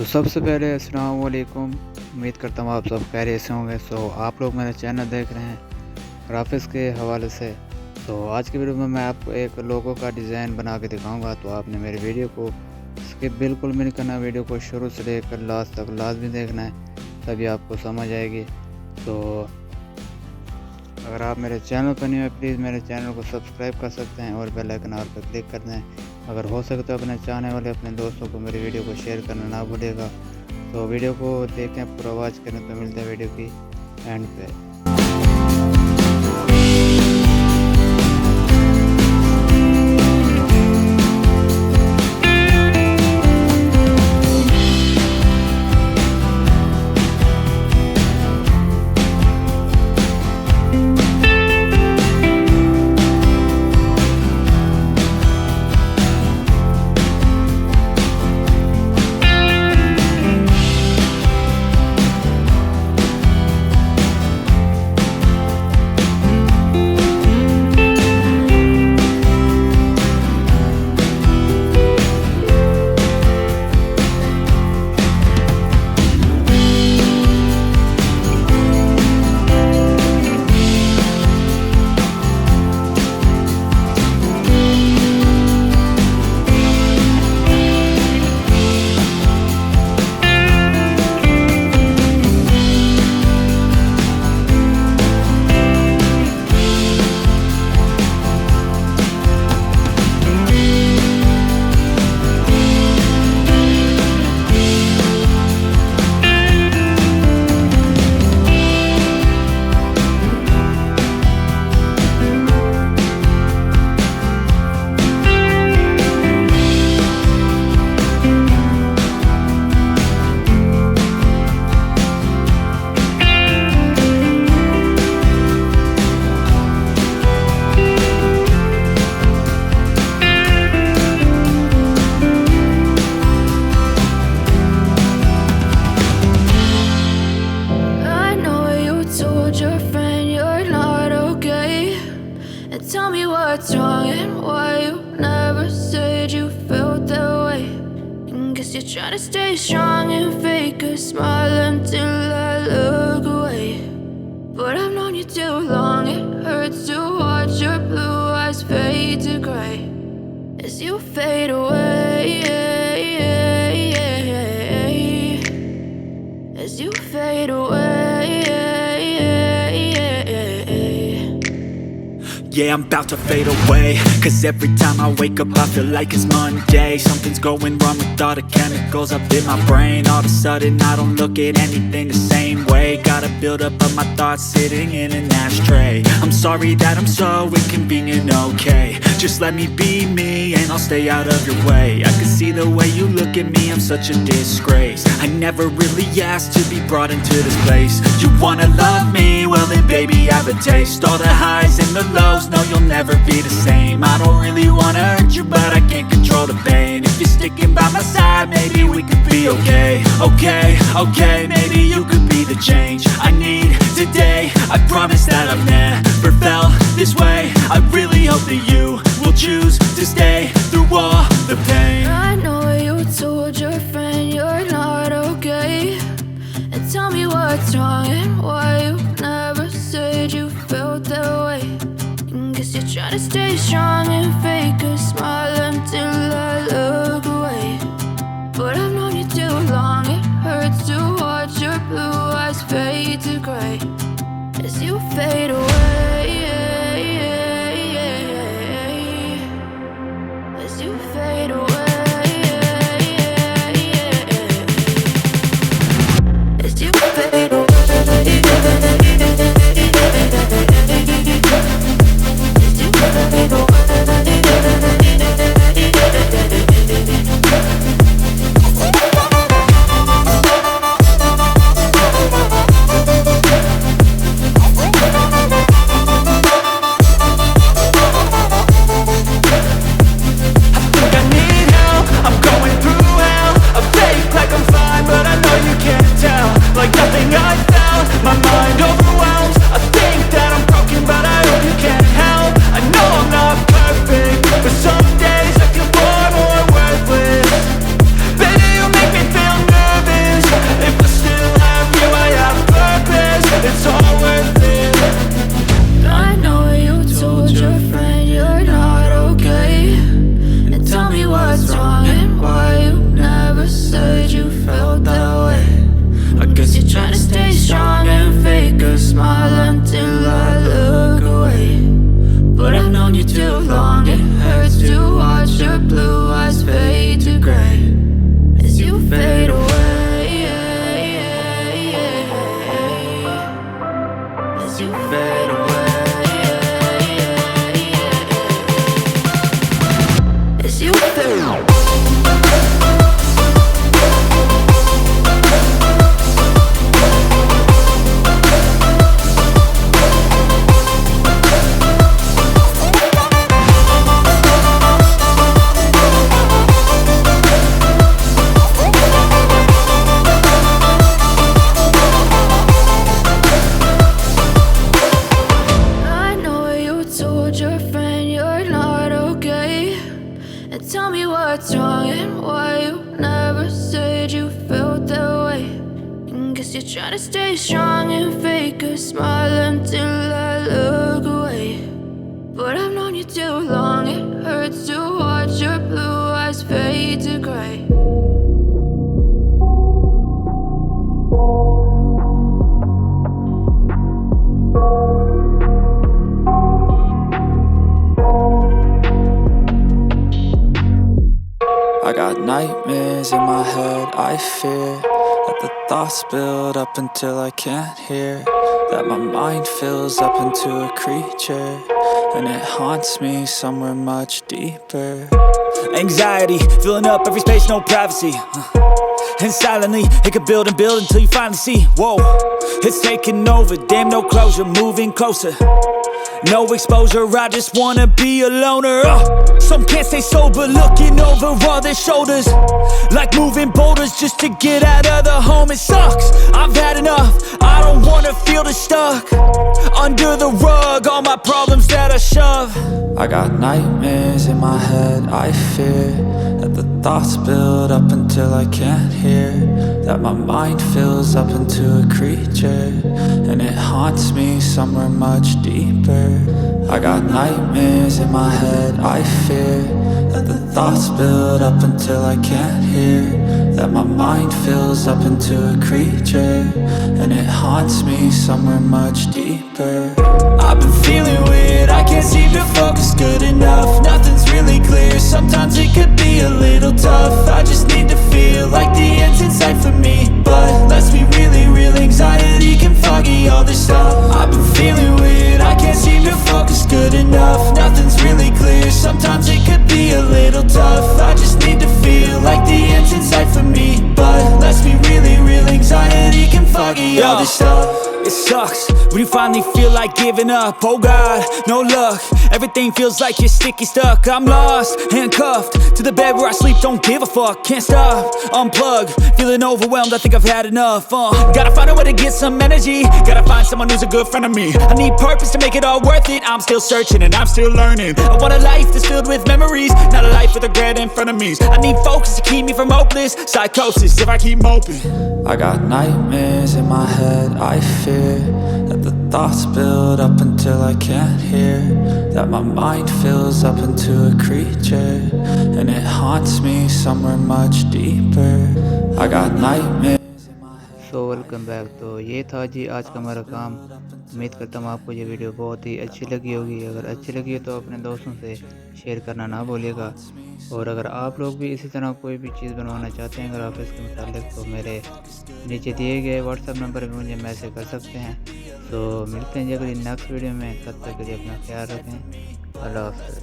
सबसे पहले अस्सलाम वालेकुम। उम्मीद करता हूँ आप सब खैरियत से होंगे। आप लोग मेरा चैनल देख रहे हैं ग्राफिक्स के हवाले से। आज की वीडियो में मैं आपको एक लोगो का डिज़ाइन बना के दिखाऊंगा। तो आपने मेरी वीडियो को स्किप बिल्कुल भी नहीं करना, वीडियो को शुरू से लेकर लास्ट तक लाजमी देखना है, तभी आपको समझ आएगी। अगर आप मेरे चैनल पर नहीं हो प्लीज़ मेरे चैनल को सब्सक्राइब कर सकते हैं और बेल आइकन पर क्लिक कर दें। अगर हो सके तो अपने चाहने वाले अपने दोस्तों को मेरी वीडियो को शेयर करना ना भूलिएगा। वीडियो को देखें, पूरा वॉच करें। तो मिलते हैं वीडियो की एंड पे। Tell me what's wrong and why you never said you felt that way. And guess you're trying to stay strong and fake a smile until I look away. But I've known you too long, it hurts to watch your blue eyes fade to gray as you fade away, as you fade away. Yeah, I'm about to fade away, cause every time I wake up I feel like it's Monday. Something's going wrong with all the chemicals up in my brain. All of a sudden I don't look at anything the same way. Gotta build up of my thoughts sitting in an ashtray. I'm sorry that I'm so inconvenient, okay. Just let me be me and I'll stay out of your way. I can see the way you look at me, I'm such a disgrace. I never really asked to be brought into this place. You wanna love me? Well then baby have a taste. All the highs and the lows, no you'll never be the same. I don't really wanna hurt you but I can't control the pain. If you're sticking by my side maybe we could be okay. Okay, maybe you could be the change I need today. I promise that I've never felt this way. I really hope that you will choose to stay through all the pain. I know you told your friend you're not okay. And tell me what's wrong and why you never said you felt that way. And guess you're trying to stay strong and fake a smile until I look away. But I've known you too long, it hurts to watch your blue eyes fade to gray as you fade away, 'cause you feel. Tell me what's wrong and why you never said you felt that way. Guess you're trying to stay strong and fake a smile until I look away. But I've known you too long, it hurts to watch your blue eyes fade to gray. I got nightmares in my head, I fear that the thoughts build up until I can't hear, that my mind fills up into a creature, and it haunts me somewhere much deeper. Anxiety, filling up every space, no privacy. And silently, it could build and build until you finally see, whoa, it's taking over, damn no closure, moving closer. No exposure, I just wanna be a loner. Some can't stay sober, looking over all their shoulders, like moving boulders just to get out of the home. It sucks, I've had enough, I don't wanna feel the stuck under the rug, all my problems that I shove. I got nightmares in my head, I fear that the thoughts build up until I can't hear, that my mind fills up into a creature, and it haunts me somewhere much deeper. I got nightmares in my head, I fear that the thoughts build up until I can't hear, that my mind fills up into a creature, and it haunts me somewhere much deeper. I've been feeling weird, I can't seem to focus good enough, nothing's really clear, sometimes it could be a little tough. I just need to feel like the end's in sight for me, but let's be really real, anxiety can foggy all this stuff. I've been feeling weird, I can't seem to focus good enough, nothing's really clear, sometimes it could be a little tough. I just need to feel like the end's in sight for me, but let's be really real, anxiety can foggy all this stuff. It sucks when you finally feel like giving up. Oh God, no luck, everything feels like you're sticky stuck. I'm lost, handcuffed to the bed where I sleep, don't give a fuck. Can't stop, unplug, feeling overwhelmed, I think I've had enough. Gotta find a way to get some energy, gotta find someone who's a good friend of me. I need purpose to make it all worth it, I'm still searching and I'm still learning. I want a life that's filled with memories, not a life with regret and frenemies. I need focus to keep me from hopeless psychosis if I keep moping. I got nightmares in my head, I fear that the thoughts build up until I can't hear, that my mind fills up into a creature, and it haunts me somewhere much deeper. I got nightmares. So welcome back. तो ये था जी आज का हमारा काम। उम्मीद करता हूँ आपको ये वीडियो बहुत ही अच्छी लगी होगी। अगर अच्छी लगी हो तो अपने दोस्तों से शेयर करना ना भूलिएगा। और अगर आप लोग भी इसी तरह कोई भी चीज़ बनवाना चाहते हैं ग्राफिक्स के मुतालिक तो मेरे नीचे दिए गए व्हाट्सएप नंबर पर मुझे मैसेज कर सकते हैं। तो मिलते हैं जी अगली नेक्स्ट वीडियो में, तब तक के लिए अपना ख्याल रखें। अल्लाह हाफ़िज़।